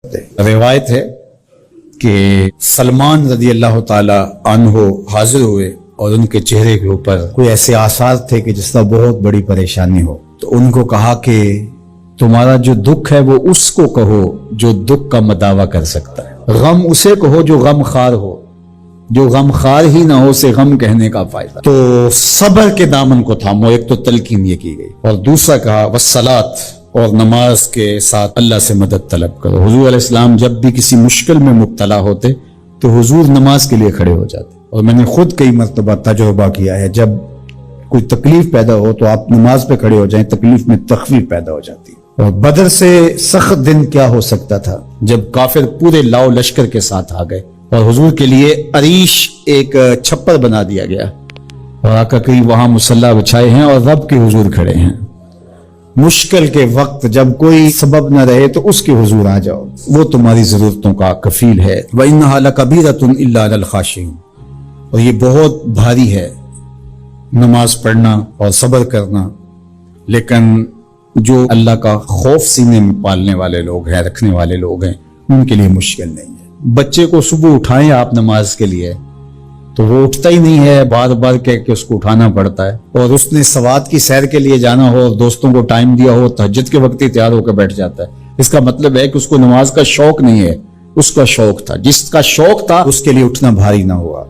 روایت ہے کہ سلمان رضی اللہ تعالی عنہ حاضر ہوئے اور ان کے چہرے کے اوپر کوئی ایسے آثار تھے کہ جس کا بہت بڑی پریشانی ہو، تو ان کو کہا کہ تمہارا جو دکھ ہے وہ اس کو کہو جو دکھ کا مداوع کر سکتا ہے، غم اسے کہو جو غم خار ہو، جو غم خار ہی نہ ہو سے غم کہنے کا فائدہ۔ تو صبر کے دامن کو تھامو، ایک تو تلقین یہ کی گئی، اور دوسرا کہا والصلاۃ، اور نماز کے ساتھ اللہ سے مدد طلب کرو۔ حضور علیہ السلام جب بھی کسی مشکل میں مبتلا ہوتے تو حضور نماز کے لیے کھڑے ہو جاتے، اور میں نے خود کئی مرتبہ تجربہ کیا ہے، جب کوئی تکلیف پیدا ہو تو آپ نماز پہ کھڑے ہو جائیں، تکلیف میں تخفیف پیدا ہو جاتی ہے۔ اور بدر سے سخت دن کیا ہو سکتا تھا جب کافر پورے لاؤ لشکر کے ساتھ آ گئے، اور حضور کے لیے عریش ایک چھپر بنا دیا گیا، اور آقا کریم وہاں مصلی بچھائے ہیں اور رب کے حضور کھڑے ہیں۔ مشکل کے وقت جب کوئی سبب نہ رہے تو اس کے حضور آ جاؤ، وہ تمہاری ضرورتوں کا کفیل ہے۔ وَإِنَّهَا لَكَبِيرَةٌ إِلَّا عَلَى الْخَاشِعِينَ، اور یہ بہت بھاری ہے نماز پڑھنا اور صبر کرنا، لیکن جو اللہ کا خوف سینے میں پالنے والے لوگ ہیں، رکھنے والے لوگ ہیں، ان کے لیے مشکل نہیں ہے۔ بچے کو صبح اٹھائیں آپ نماز کے لیے تو وہ اٹھتا ہی نہیں ہے، بار بار کہہ کے اس کو اٹھانا پڑتا ہے، اور اس نے سوات کی سیر کے لیے جانا ہو، دوستوں کو ٹائم دیا ہو، تہجد کے وقت ہی تیار ہو کے بیٹھ جاتا ہے۔ اس کا مطلب ہے کہ اس کو نماز کا شوق نہیں ہے، اس کا شوق تھا، جس کا شوق تھا اس کے لیے اٹھنا بھاری نہ ہوا۔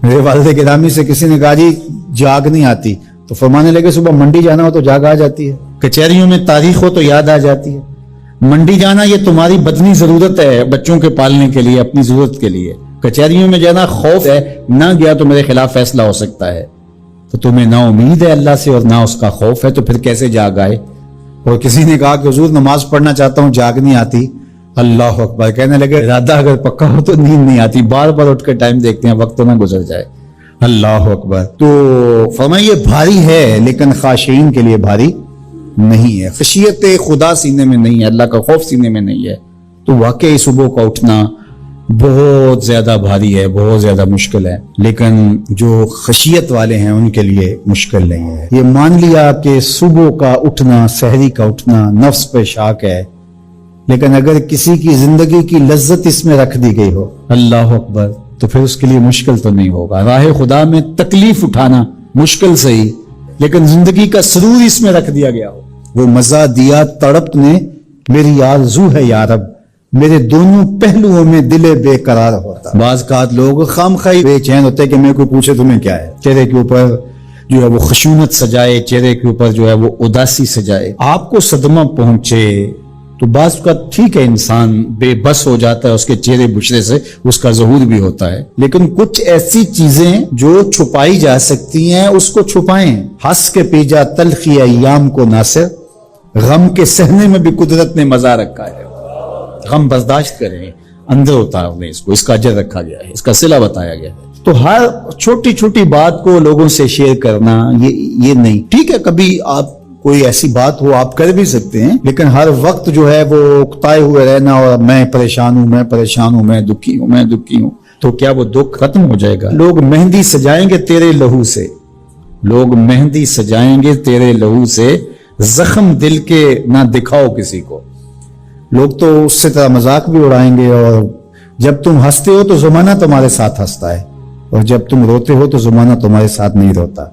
میرے والد گرامی سے کسی نے کہا جی جاگ نہیں آتی، تو فرمانے لگے صبح منڈی جانا ہو تو جاگ آ جاتی ہے، کچہریوں میں تاریخ ہو تو یاد آ جاتی ہے۔ منڈی جانا یہ تمہاری بدنی ضرورت ہے، بچوں کے پالنے کے لیے، اپنی ضرورت کے لیے۔ کچہریوں میں جانا خوف ہے، نہ گیا تو میرے خلاف فیصلہ ہو سکتا ہے، تو تمہیں نہ امید ہے اللہ سے اور نہ اس کا خوف ہے، تو پھر کیسے جاگ آئے؟ اور کسی نے کہا کہ حضور نماز پڑھنا چاہتا ہوں، جاگ نہیں آتی۔ اللہ اکبر، کہنے لگے ارادہ اگر پکا ہو تو نیند نہیں آتی، بار بار اٹھ کے ٹائم دیکھتے ہیں وقت تو نہ گزر جائے۔ اللہ اکبر۔ تو فرمایا یہ بھاری ہے لیکن خاشعین کے لیے بھاری نہیں ہے، خشیت خدا سینے میں نہیں ہے، اللہ کا خوف سینے میں نہیں ہے، تو واقعی صبح کا اٹھنا بہت زیادہ بھاری ہے، بہت زیادہ مشکل ہے، لیکن جو خشیت والے ہیں ان کے لیے مشکل نہیں ہے۔ یہ مان لیا کہ صبح کا اٹھنا، سحری کا اٹھنا نفس پہ شاک ہے، لیکن اگر کسی کی زندگی کی لذت اس میں رکھ دی گئی ہو، اللہ اکبر، تو پھر اس کے لیے مشکل تو نہیں ہوگا۔ راہ خدا میں تکلیف اٹھانا مشکل صحیح، لیکن زندگی کا سرور اس میں رکھ دیا گیا ہو۔ وہ مزہ دیا تڑپ نے، میری آرزو ہے یا رب، میرے دونوں پہلوؤں میں دل بے قرار ہوتا۔ بعض اوقات لوگ خامخواہ بے چین ہوتے کہ میں کوئی پوچھے تمہیں کیا ہے، چہرے کے اوپر جو ہے وہ خشونت سجائے، چہرے کے اوپر جو ہے وہ اداسی سجائے۔ آپ کو صدمہ پہنچے تو بعض اوقات ٹھیک ہے، انسان بے بس ہو جاتا ہے، اس کے چہرے بشرے سے اس کا ظہور بھی ہوتا ہے، لیکن کچھ ایسی چیزیں جو چھپائی جا سکتی ہیں اس کو چھپائیں۔ ہنس کے پی جا تلخی ایام کو ناصر، غم کے سہنے میں بھی قدرت نے مزہ رکھا ہے، غم برداشت کریں، اندر اتار دیں اس کو، اس کا اجر رکھا گیا ہے، اس کا صلہ بتایا گیا ہے۔ تو ہر چھوٹی چھوٹی بات کو لوگوں سے شیئر کرنا یہ نہیں، ٹھیک ہے کبھی آپ کوئی ایسی بات ہو آپ کر بھی سکتے ہیں، لیکن ہر وقت جو ہے وہ اکتائے ہوئے رہنا اور میں پریشان ہوں، میں پریشان ہوں، میں دکھی ہوں، میں دکھی ہوں، تو کیا وہ دکھ ختم ہو جائے گا؟ لوگ مہندی سجائیں گے تیرے لہو سے، لوگ مہندی سجائیں گے تیرے لہو سے، زخم دل کے نہ دکھاؤ کسی کو۔ لوگ تو اس سے طرح مذاق بھی اڑائیں گے، اور جب تم ہنستے ہو تو زمانہ تمہارے ساتھ ہنستا ہے، اور جب تم روتے ہو تو زمانہ تمہارے ساتھ نہیں روتا۔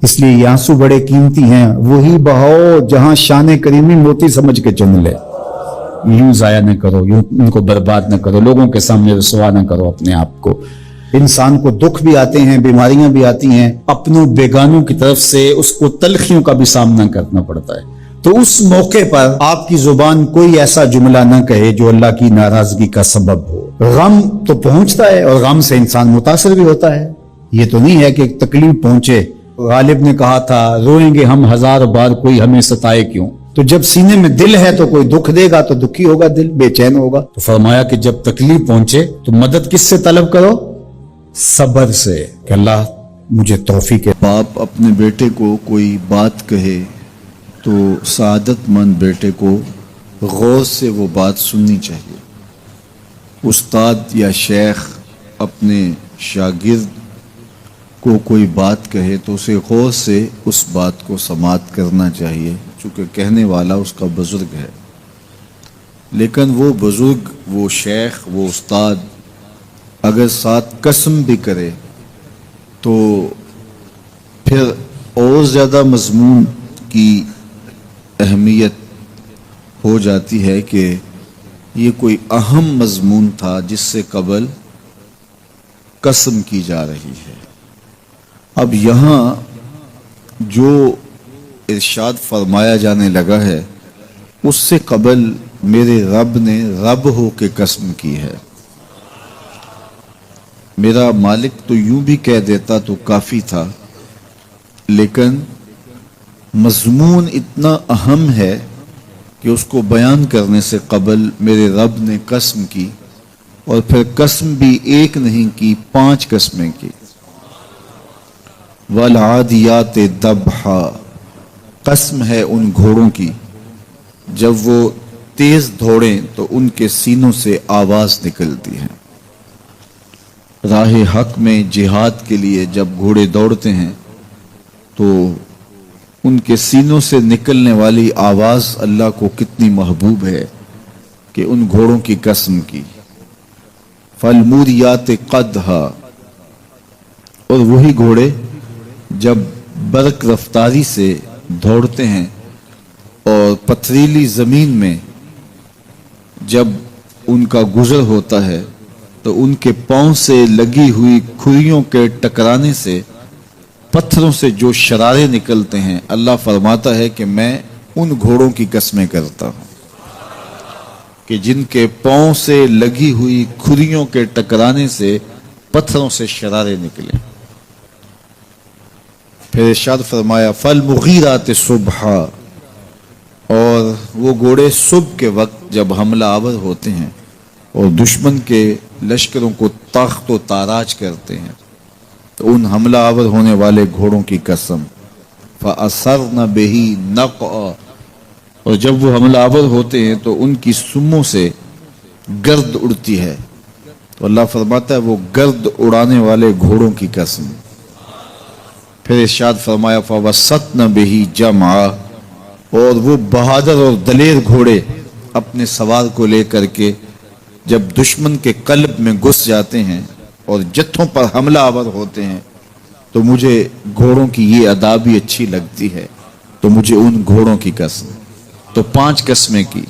اس لیے یہ آنسو بڑے قیمتی ہیں، وہی بہاؤ جہاں شان کریمی موتی سمجھ کے چن لے۔ یوں ضائع نہ کرو، یوں ان کو برباد نہ کرو، لوگوں کے سامنے رسوا نہ کرو اپنے آپ کو۔ انسان کو دکھ بھی آتے ہیں، بیماریاں بھی آتی ہیں، اپنوں بیگانوں کی طرف سے اس کو تلخیوں کا بھی سامنا کرنا پڑتا ہے، تو اس موقع پر آپ کی زبان کوئی ایسا جملہ نہ کہے جو اللہ کی ناراضگی کا سبب ہو۔ غم تو پہنچتا ہے اور غم سے انسان متاثر بھی ہوتا ہے، یہ تو نہیں ہے کہ ایک تکلیف پہنچے۔ غالب نے کہا تھا روئیں گے ہم ہزار بار کوئی ہمیں ستائے کیوں، تو جب سینے میں دل ہے تو کوئی دکھ دے گا تو دکھی ہوگا، دل بے چین ہوگا۔ تو فرمایا کہ جب تکلیف پہنچے تو مدد کس سے طلب کرو؟ صبر سے، کہ اللہ مجھے توفیق۔ باپ اپنے بیٹے کو کوئی بات کہے تو سعادت مند بیٹے کو غور سے وہ بات سننی چاہیے۔ استاد یا شیخ اپنے شاگرد کو کوئی بات کہے تو اسے غور سے اس بات کو سماعت کرنا چاہیے، چونکہ کہنے والا اس کا بزرگ ہے۔ لیکن وہ بزرگ، وہ شیخ، وہ استاد اگر ساتھ قسم بھی کرے تو پھر اور زیادہ مضمون کی اہمیت ہو جاتی ہے کہ یہ کوئی اہم مضمون تھا جس سے قبل قسم کی جا رہی ہے۔ اب یہاں جو ارشاد فرمایا جانے لگا ہے اس سے قبل میرے رب نے رب ہو کے قسم کی ہے۔ میرا مالک تو یوں بھی کہہ دیتا تو کافی تھا، لیکن مضمون اتنا اہم ہے کہ اس کو بیان کرنے سے قبل میرے رب نے قسم کی، اور پھر قسم بھی ایک نہیں کی، 5 قسمیں کی۔ والعادیات ضبحا، قسم ہے ان گھوڑوں کی جب وہ تیز دوڑیں تو ان کے سینوں سے آواز نکلتی ہے۔ راہ حق میں جہاد کے لیے جب گھوڑے دوڑتے ہیں تو ان کے سینوں سے نکلنے والی آواز اللہ کو کتنی محبوب ہے کہ ان گھوڑوں کی قسم کی۔ فالموریات قدحا، اور وہی گھوڑے جب برق رفتاری سے دوڑتے ہیں اور پتھریلی زمین میں جب ان کا گزر ہوتا ہے تو ان کے پاؤں سے لگی ہوئی کھریوں کے ٹکرانے سے پتھروں سے جو شرارے نکلتے ہیں، اللہ فرماتا ہے کہ میں ان گھوڑوں کی قسمیں کرتا ہوں کہ جن کے پاؤں سے لگی ہوئی کھریوں کے ٹکرانے سے پتھروں سے شرارے نکلیں۔ پھر ارشاد فرمایا فالمغیرات صبحا، اور وہ گھوڑے صبح کے وقت جب حملہ آور ہوتے ہیں اور دشمن کے لشکروں کو تاخت و تاراج کرتے ہیں تو ان حملہ آور ہونے والے گھوڑوں کی قسم۔ فَأَثَرْنَ بِهِ نَقْعًا، اور جب وہ حملہ آور ہوتے ہیں تو ان کی سموں سے گرد اڑتی ہے، تو اللہ فرماتا ہے وہ گرد اڑانے والے گھوڑوں کی قسم۔ پھر ارشاد فرمایا فَوَسَّطْنَ بِهِ جَمْعًا، اور وہ بہادر اور دلیر گھوڑے اپنے سوار کو لے کر کے جب دشمن کے قلب میں گھس جاتے ہیں اور جتھوں پر حملہ آور ہوتے ہیں تو مجھے گھوڑوں کی یہ ادا بھی اچھی لگتی ہے، تو مجھے ان گھوڑوں کی قسم۔ تو 5 قسمیں کی۔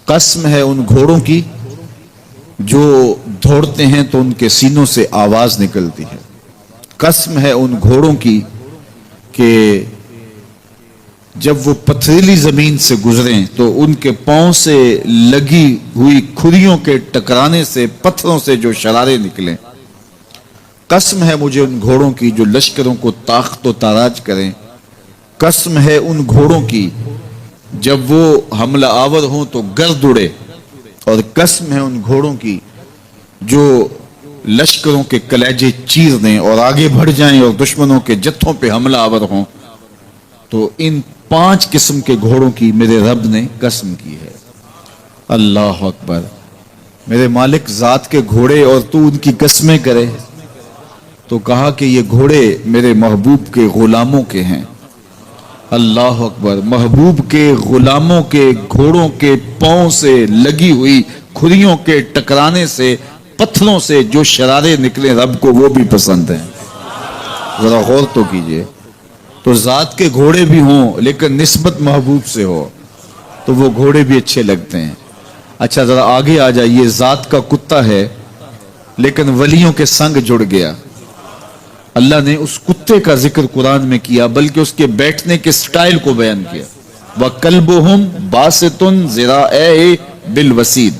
قسم ہے ان گھوڑوں کی جو دوڑتے ہیں تو ان کے سینوں سے آواز نکلتی ہے۔ قسم ہے ان گھوڑوں کی کہ جب وہ پتھریلی زمین سے گزریں تو ان کے پاؤں سے لگی ہوئی کھریوں کے ٹکرانے سے پتھروں سے جو شرارے نکلیں۔ قسم ہے مجھے ان گھوڑوں کی جو لشکروں کو تاخت و تاراج کریں۔ قسم ہے ان گھوڑوں کی جب وہ حملہ آور ہوں تو گرد اڑے، اور قسم ہے ان گھوڑوں کی جو لشکروں کے کلیجے چیر دیں اور آگے بڑھ جائیں اور دشمنوں کے جتھوں پہ حملہ آور ہوں۔ تو ان 5 قسم کے گھوڑوں کی میرے رب نے قسم کی ہے۔ اللہ اکبر، میرے مالک ذات کے گھوڑے اور تو ان کی قسمیں کرے، تو کہا کہ یہ گھوڑے میرے محبوب کے غلاموں کے ہیں۔ اللہ اکبر، محبوب کے غلاموں کے گھوڑوں کے پاؤں سے لگی ہوئی کھریوں کے ٹکرانے سے پتھروں سے جو شرارے نکلے رب کو وہ بھی پسند ہیں۔ ذرا غور تو کیجئے، تو ذات کے گھوڑے بھی ہوں لیکن نسبت محبوب سے ہو تو وہ گھوڑے بھی اچھے لگتے ہیں۔ اچھا ذرا آگے آ جائیے، ذات کا کتا ہے لیکن ولیوں کے سنگ جڑ گیا۔ اللہ نے اس کتے کا ذکر قرآن میں کیا بلکہ اس کے بیٹھنے کے سٹائل کو بیان کیا۔ وَكَلْبُهُمْ بَاسِطٌ ذِرَاعَيْهِ بِالْوَسِيدِ،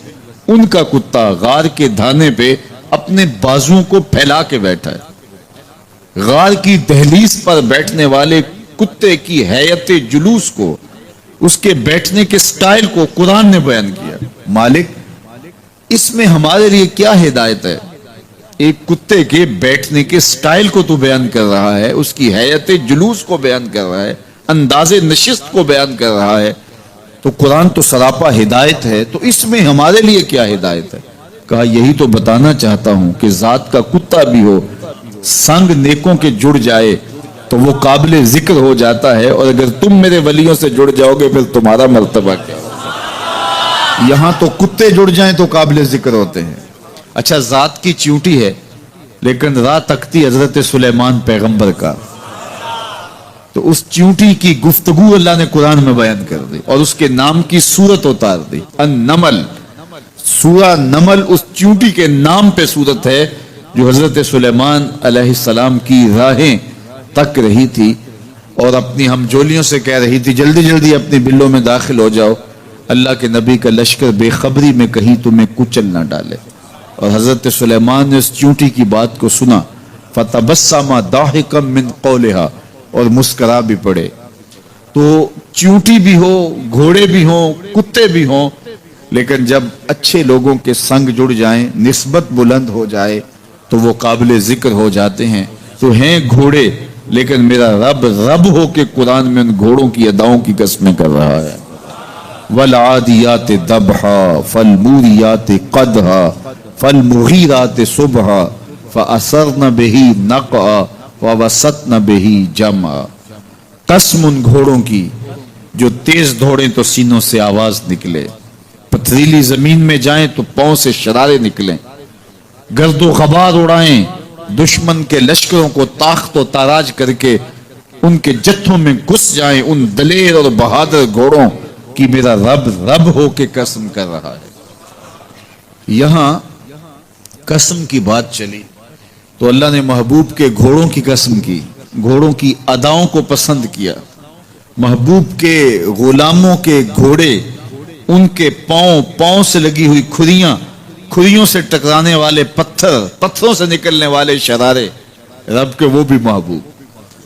ان کا کتا غار کے دھانے پہ اپنے بازوؤں کو پھیلا کے بیٹھا ہے۔ غار کی دہلیز پر بیٹھنے والے کتے کی حیت جلوس کو، اس کے بیٹھنے کے سٹائل کو قرآن نے بیان کیا۔ مالک اس میں ہمارے لیے کیا ہدایت ہے؟ ایک کتے کے بیٹھنے کے سٹائل کو تو بیان کر رہا ہے، اس کی حیت جلوس کو بیان کر رہا ہے، انداز نشست کو بیان کر رہا ہے، تو قرآن تو سراپا ہدایت ہے، تو اس میں ہمارے لیے کیا ہدایت ہے؟ کہا یہی تو بتانا چاہتا ہوں کہ ذات کا کتا بھی ہو، سنگ نیکوں کے جڑ جائے تو وہ قابل ذکر ہو جاتا ہے، اور اگر تم میرے ولیوں سے جڑ جاؤ گے پھر تمہارا مرتبہ کیا ہوگا؟ یہاں تو کتے جڑ جائیں تو قابل ذکر ہوتے ہیں. اچھا ذات کی چیونٹی ہے لیکن راہ تکتی حضرت سلیمان پیغمبر کا، تو اس چیونٹی کی گفتگو اللہ نے قرآن میں بیان کر دی اور اس کے نام کی صورت اتار دی. النمل، سورہ نمل اس چیونٹی کے نام پہ صورت ہے جو حضرت سلیمان علیہ السلام کی راہیں تک رہی تھی اور اپنی ہم جولیوں سے کہہ رہی تھی جلدی جلدی اپنی بلوں میں داخل ہو جاؤ، اللہ کے نبی کا لشکر بے خبری میں کہیں تمہیں کچل نہ ڈالے. اور حضرت سلیمان نے اس چیونٹی کی بات کو سنا، فَتَبَسَّمَ ضَاحِكًا مِّن قَوْلِهَا، اور مسکرا بھی پڑے. تو چیونٹی بھی ہو، گھوڑے بھی ہوں، کتے بھی ہوں، لیکن جب اچھے لوگوں کے سنگ جڑ جائیں، نسبت بلند ہو جائے تو وہ قابل ذکر ہو جاتے ہیں. تو ہیں گھوڑے لیکن میرا رب رب ہو کے قرآن میں ان گھوڑوں کی اداؤں کی قسمیں کر رہا ہے. وَالْعَادِيَاتِ ضَبْحًا فَالْمُورِيَاتِ قَدْحًا فَالْمُغِيرَاتِ صُبْحًا فَأَثَرْنَ بِهِ نَقْعًا وَوَسَطْنَ بِهِ جَمْعًا. قسم ان گھوڑوں کی جو تیز دوڑیں تو سینوں سے آواز نکلے، پتھریلی زمین میں جائیں تو پاؤں سے شرارے نکلیں، گرد و غبار اڑائیں، دشمن کے لشکروں کو تاخت و تاراج کر کے ان کے جتھوں میں گھس جائیں. ان دلیر اور بہادر گھوڑوں کی میرا رب رب ہو کے قسم کر رہا ہے. یہاں قسم کی بات چلی تو اللہ نے محبوب کے گھوڑوں کی قسم کی، گھوڑوں کی اداؤں کو پسند کیا. محبوب کے غلاموں کے گھوڑے، ان کے پاؤں سے لگی ہوئی کھریوں سے ٹکرانے والے پتھروں سے نکلنے والے شرارے، رب کے وہ بھی محبوب.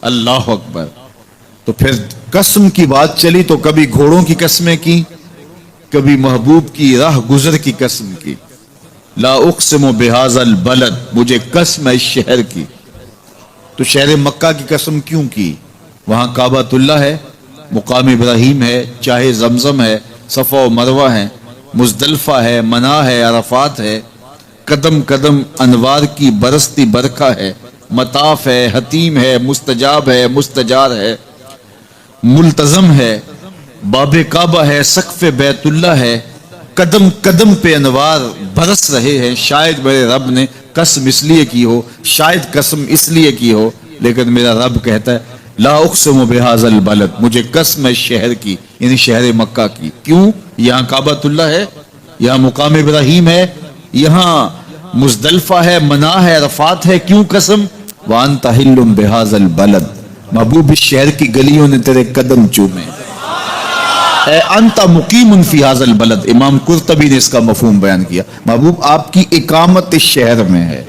اللہ اکبر. تو پھر قسم کی بات چلی تو کبھی گھوڑوں کی قسمیں کی، کبھی محبوب کی راہ گزر کی قسم کی. لا اقسم بہذا البلد، مجھے قسم ہے اس شہر کی. تو شہر مکہ کی قسم کیوں کی؟ وہاں کعبۃ اللہ ہے، مقام ابراہیم ہے، چاہے زمزم ہے، صفا و مروہ ہے، مزدلفہ ہے، منا ہے، عرفات ہے، قدم قدم انوار کی برستی برکھا ہے، مطاف ہے، حتیم ہے، مستجاب ہے، مستجار ہے، ملتزم ہے، باب کعبہ ہے، سقف بیت اللہ ہے. قدم قدم پہ انوار برس رہے ہیں. شاید میرے رب نے قسم اس لیے کی ہو، شاید قسم اس لیے کی ہو، لیکن میرا رب کہتا ہے لا اقسم بہذا البلد، مجھے قسم ہے شہر کی، یعنی شہر مکہ کی. کیوں؟ یہاں کعبۃ اللہ ہے، یہاں مقام ابراہیم ہے، یہاں مزدلفہ ہے، منا ہے، عرفات ہے. کیوں قسم؟ وانت حل بہذا البلد، محبوب اس شہر کی گلیوں نے تیرے قدم چومے. اے انت مقیم فی ھذا البلد، امام قرطبی نے اس کا مفہوم بیان کیا. محبوب آپ کی اقامت اس شہر میں ہے،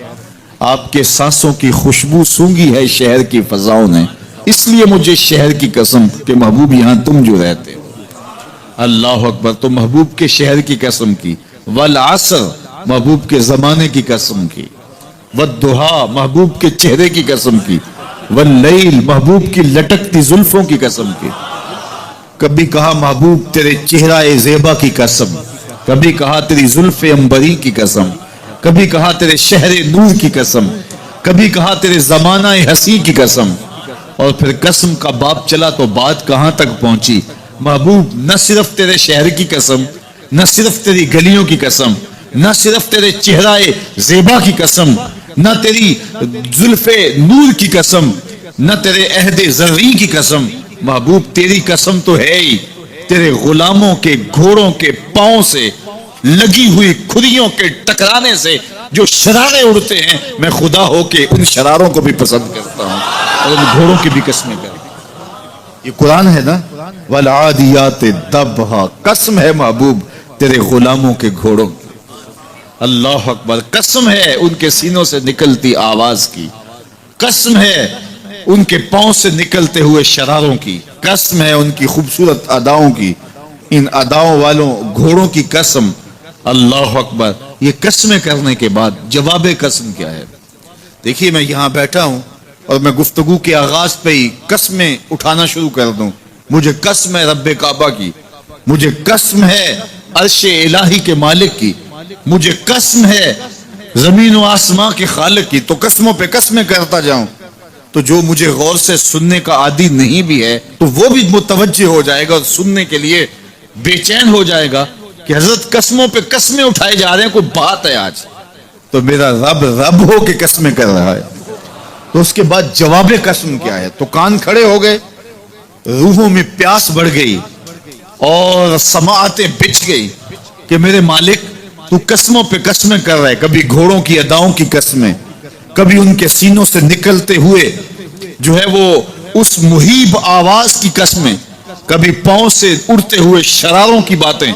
آپ کے سانسوں کی خوشبو سونگی ہے شہر کی فضاؤں نے، اس لیے مجھے شہر کی قسم کہ محبوب یہاں تم جو رہتے ہو. اللہ اکبر. تو محبوب کے شہر کی قسم کی. والعصر، محبوب کے زمانے کی قسم کی. والضحیٰ، محبوب کے چہرے کی قسم کی. واللیل، محبوب کی لٹکتی زلفوں کی قسم کی. کبھی کہا محبوب تیرے چہرہ زیبا کی قسم، کبھی کہا تیری زلف عنبری کی قسم، کبھی کہا تیرے شہر نور کی قسم، کبھی کہا تیرے زمانہ حسین کی قسم. اور پھر قسم کا باب چلا تو بات کہاں تک پہنچی. محبوب نہ صرف تیرے شہر کی قسم، نہ صرف تیری گلیوں کی قسم، نہ صرف تیرے چہرہ زیبا کی قسم، نہ تیری زلف نور کی قسم، نہ تیرے عہد زرعی کی قسم. محبوب تیری قسم تو ہے ہی تیرے غلاموں کے گھوڑوں کے پاؤں سے لگی ہوئی کھریوں کے ٹکرانے سے جو شرارے اڑتے ہیں، میں خدا ہو کے ان شراروں کو بھی پسند کرتا ہوں اور ان گھوڑوں کی بھی قسمیں کرتا ہوں. یہ قرآن ہے نا. والعادیات ضبحا، قسم ہے محبوب تیرے غلاموں کے گھوڑوں کی. اللہ اکبر. قسم ہے ان کے سینوں سے نکلتی آواز کی، قسم ہے ان کے پاؤں سے نکلتے ہوئے شراروں کی، قسم ہے ان کی خوبصورت اداؤں کی، ان اداؤں والوں گھوڑوں کی قسم. اللہ اکبر. یہ قسمیں کرنے کے بعد جواب قسم کیا ہے؟ دیکھیے میں یہاں بیٹھا ہوں اور میں گفتگو کے آغاز پہ ہی قسمیں اٹھانا شروع کر دوں. مجھے قسم ہے رب کعبہ کی، مجھے قسم ہے عرش الہی کے مالک کی، مجھے قسم ہے زمین و آسمان کے خالق کی. تو قسموں پہ قسمیں کرتا جاؤں تو جو مجھے غور سے سننے کا عادی نہیں بھی ہے تو وہ بھی متوجہ ہو جائے گا اور سننے کے لیے بے چین ہو جائے گا. کہ حضرت قسموں پہ قسمیں اٹھائے جا رہے ہیں، کوئی بات ہے آج؟ تو میرا رب رب ہو کے قسمیں کر رہا ہے. تو اس کے بعد جواب قسم کیا ہے؟ تو کان کھڑے ہو گئے، روحوں میں پیاس بڑھ گئی اور سماعتیں بچھ گئی کہ میرے مالک تو قسموں پہ قسمیں کر رہا ہے. کبھی گھوڑوں کی اداؤں کی قسمیں، کبھی ان کے سینوں سے نکلتے ہوئے جو ہے وہ اس مہیب آواز کی قسمیں، کبھی پاؤں سے اڑتے ہوئے شراروں کی باتیں،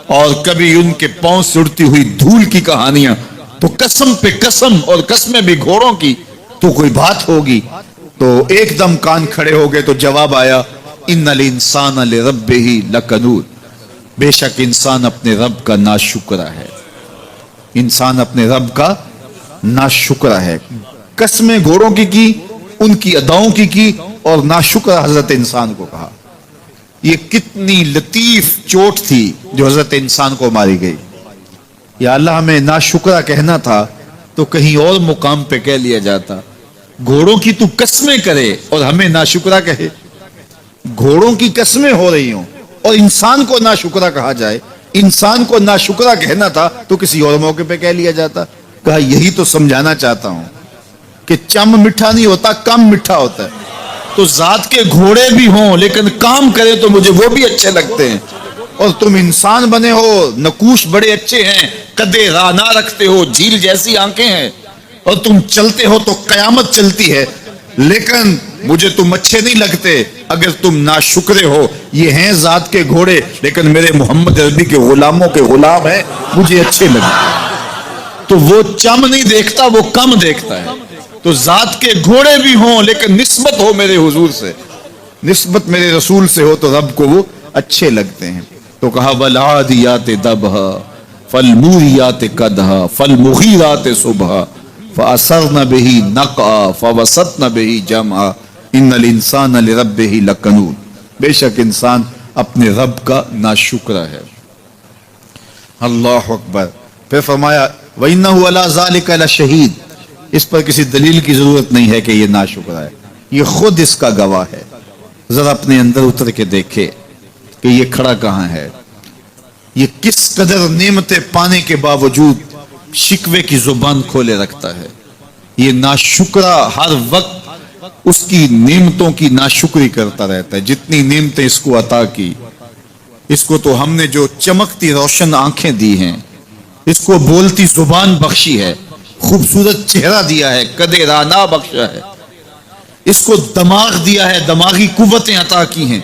اور کبھی ان کے پاؤں سے اڑتی ہوئی دھول کی کہانیاں. تو قسم پہ قسم، اور قسمیں بھی گھوڑوں کی، تو کوئی بات ہوگی. تو ایک دم کان کھڑے ہو گئے. تو جواب آیا ان الانسان لربہ لکنود، بے شک انسان اپنے رب کا ناشکرا ہے. انسان اپنے رب کا ناشکرا ہے. قسمیں گھوڑوں کی ان کی اداؤں کی اور ناشکرا حضرت انسان کو کہا. یہ کتنی لطیف چوٹ تھی جو حضرت انسان کو ماری گئی. یا اللہ ہمیں ناشکرا کہنا تھا تو کہیں اور مقام پہ کہہ لیا جاتا. گھوڑوں کی تو قسمیں کرے اور ہمیں ناشکرا کہے. گھوڑوں کی قسمیں ہو رہی ہوں اور انسان کو ناشکرا کہا جائے. انسان کو ناشکرا کہنا تھا تو کسی اور موقع پہ کہہ لیا جاتا. کہا یہی تو سمجھانا چاہتا ہوں کہ چم میٹھا نہیں ہوتا، کم میٹھا ہوتا ہے. تو ذات کے گھوڑے بھی ہوں لیکن کام کرے تو مجھے وہ بھی اچھے لگتے ہیں. اور تم انسان بنے ہو، نقوش بڑے اچھے ہیں، قدے رانا رکھتے ہو، جھیل جیسی آنکھیں ہیں، اور تم چلتے ہو تو قیامت چلتی ہے، لیکن مجھے تم اچھے نہیں لگتے. اگر تم ناشکرے ہو، یہ ہیں ذات کے گھوڑے لیکن میرے محمد عربی کے غلاموں کے غلام ہیں، مجھے اچھے لگتے. تو وہ چم نہیں دیکھتا، وہ کم دیکھتا ہے. تو ذات کے گھوڑے بھی ہوں لیکن نسبت ہو میرے حضور سے، نسبت میرے رسول سے ہو تو رب کو وہ اچھے لگتے ہیں. تو کہا والعادیات ضبحا فالموریات قدحا فالمغیرات صبحا فاثرن به نقعا فوسطن به جمعا ان الانسان لربہ لکنود. بے شک انسان اپنے رب کا ناشکرا ہے. اللہ اکبر. پھر فرمایا وَإِنَّهُ عَلَى ذَلِكَ لَشَهِيدٌ. اس پر کسی دلیل کی ضرورت نہیں ہے کہ یہ ناشکرا ہے، یہ خود اس کا گواہ ہے. ذرا اپنے اندر اتر کے دیکھے کہ یہ کھڑا کہاں ہے. یہ کس قدر نعمتیں پانے کے باوجود شکوے کی زبان کھولے رکھتا ہے. یہ ناشکرا ہر وقت اس کی نعمتوں کی ناشکری کرتا رہتا ہے. جتنی نعمتیں اس کو عطا کی، اس کو تو ہم نے جو چمکتی روشن آنکھیں دی ہیں، اس کو بولتی زبان بخشی ہے، خوبصورت چہرہ دیا ہے، قد رانا بخشا ہے، اس کو دماغ دیا ہے، دماغی قوتیں عطا کی ہیں،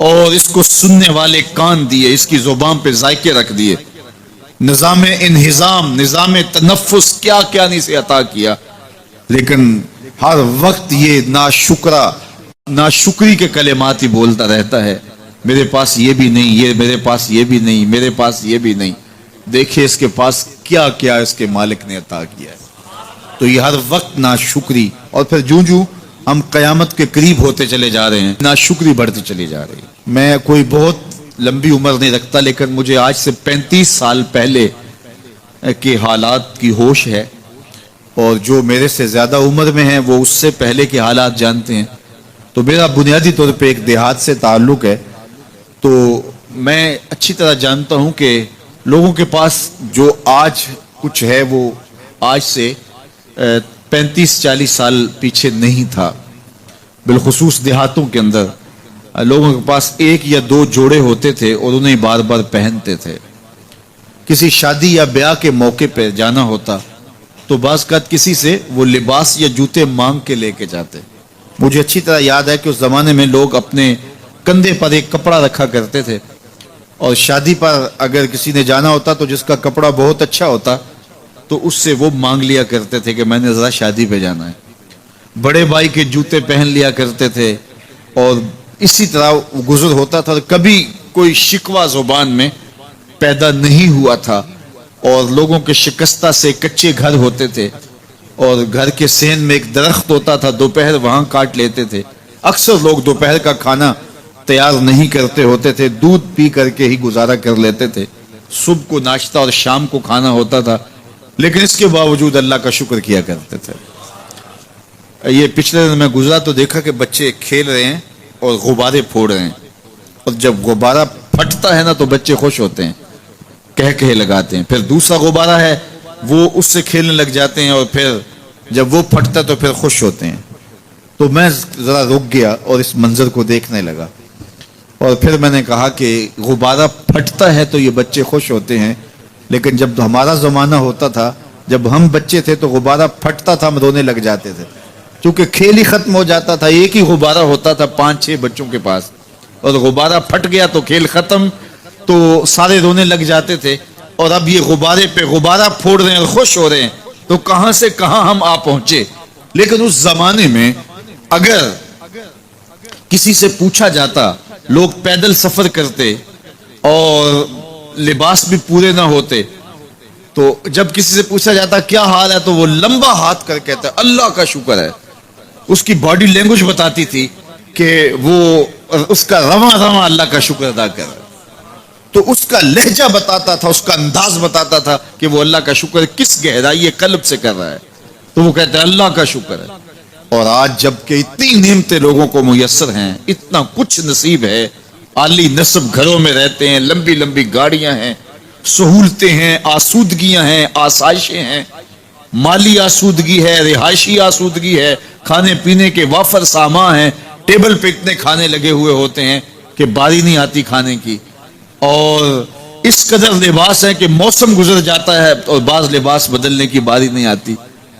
اور اس کو سننے والے کان دیے، اس کی زبان پہ ذائقے رکھ دیے، نظام انہضام، نظام تنفس، کیا کیا نہیں سے عطا کیا. لیکن ہر وقت یہ ناشکری کے کلمات ہی بولتا رہتا ہے. میرے پاس یہ بھی نہیں، یہ میرے پاس یہ بھی نہیں، میرے پاس یہ بھی نہیں. دیکھیں اس کے پاس کیا کیا اس کے مالک نے عطا کیا ہے. تو یہ ہر وقت ناشکری. اور پھر جوں جوں ہم قیامت کے قریب ہوتے چلے جا رہے ہیں، ناشکری بڑھتی چلی جا رہی ہے. میں کوئی بہت لمبی عمر نہیں رکھتا، لیکن مجھے آج سے 35 سال پہلے کے حالات کی ہوش ہے، اور جو میرے سے زیادہ عمر میں ہیں وہ اس سے پہلے کے حالات جانتے ہیں. تو میرا بنیادی طور پہ ایک دیہات سے تعلق ہے. تو میں اچھی طرح جانتا ہوں کہ لوگوں کے پاس جو آج کچھ ہے وہ آج سے 35-40 سال پیچھے نہیں تھا. بالخصوص دیہاتوں کے اندر لوگوں کے پاس 1 یا 2 جوڑے ہوتے تھے اور انہیں بار بار پہنتے تھے. کسی شادی یا بیاہ کے موقع پہ جانا ہوتا تو بعض اوقات کسی سے وہ لباس یا جوتے مانگ کے لے کے جاتے. مجھے اچھی طرح یاد ہے کہ اس زمانے میں لوگ اپنے کندھے پر ایک کپڑا رکھا کرتے تھے، اور شادی پر اگر کسی نے جانا ہوتا تو جس کا کپڑا بہت اچھا ہوتا تو اس سے وہ مانگ لیا کرتے تھے کہ میں نے ذرا شادی پہ جانا ہے. بڑے بھائی کے جوتے پہن لیا کرتے تھے، اور اسی طرح گزر ہوتا تھا. کبھی کوئی شکوہ زبان میں پیدا نہیں ہوا تھا. اور لوگوں کے شکستہ سے کچے گھر ہوتے تھے، اور گھر کے صحن میں ایک درخت ہوتا تھا، دوپہر وہاں کاٹ لیتے تھے. اکثر لوگ دوپہر کا کھانا تیار نہیں کرتے ہوتے تھے، دودھ پی کر کے ہی گزارا کر لیتے تھے. صبح کو ناشتہ اور شام کو کھانا ہوتا تھا، لیکن اس کے باوجود اللہ کا شکر کیا کرتے تھے. یہ پچھلے دن میں گزرا تو دیکھا کہ بچے کھیل رہے ہیں اور غبارے پھوڑ رہے ہیں، اور جب غبارہ پھٹتا ہے نا تو بچے خوش ہوتے ہیں. کہے لگاتے ہیں. پھر دوسرا غبارہ ہے وہ اس سے کھیلنے لگ جاتے ہیں اور پھر جب وہ پھٹتا تو پھر خوش ہوتے ہیں. تو میں ذرا رک گیا اور اس منظر کو دیکھنے لگا اور پھر میں نے کہا کہ غبارہ پھٹتا ہے تو یہ بچے خوش ہوتے ہیں، لیکن جب ہمارا زمانہ ہوتا تھا، جب ہم بچے تھے تو غبارہ پھٹتا تھا، ہم رونے لگ جاتے تھے کیونکہ کھیل ہی ختم ہو جاتا تھا. ایک ہی غبارہ ہوتا تھا 5-6 بچوں کے پاس اور غبارہ پھٹ گیا تو کھیل ختم، تو سارے رونے لگ جاتے تھے. اور اب یہ غبارے پہ غبارہ پھوڑ رہے ہیں اور خوش ہو رہے ہیں، تو کہاں سے کہاں ہم آ پہنچے. لیکن اس زمانے میں اگر کسی سے پوچھا جاتا، لوگ پیدل سفر کرتے اور لباس بھی پورے نہ ہوتے، تو جب کسی سے پوچھا جاتا کیا حال ہے تو وہ لمبا ہاتھ کر کہتا اللہ کا شکر ہے. اس کی باڈی لینگویج بتاتی تھی کہ وہ اس کا رواں رواں اللہ کا شکر ادا کر رہا ہے. تو اس کا لہجہ بتاتا تھا، اس کا انداز بتاتا تھا کہ وہ اللہ کا شکر کس گہرائی قلب سے کر رہا ہے. تو وہ کہتے ہیں اللہ کا شکر ہے. اور آج جب کہ اتنی نعمتیں لوگوں کو میسر ہیں، اتنا کچھ نصیب ہے، عالی نصب گھروں میں رہتے ہیں، لمبی لمبی گاڑیاں ہیں، سہولتیں ہیں، آسودگیاں ہیں، آسائشیں ہیں، مالی آسودگی ہے، رہائشی آسودگی ہے، کھانے پینے کے وافر سامان ہیں، ٹیبل پہ اتنے کھانے لگے ہوئے ہوتے ہیں کہ باری نہیں آتی کھانے کی. اور اس قدر لباس ہے کہ موسم گزر جاتا ہے اور بعض لباس بدلنے کی باری نہیں آتی.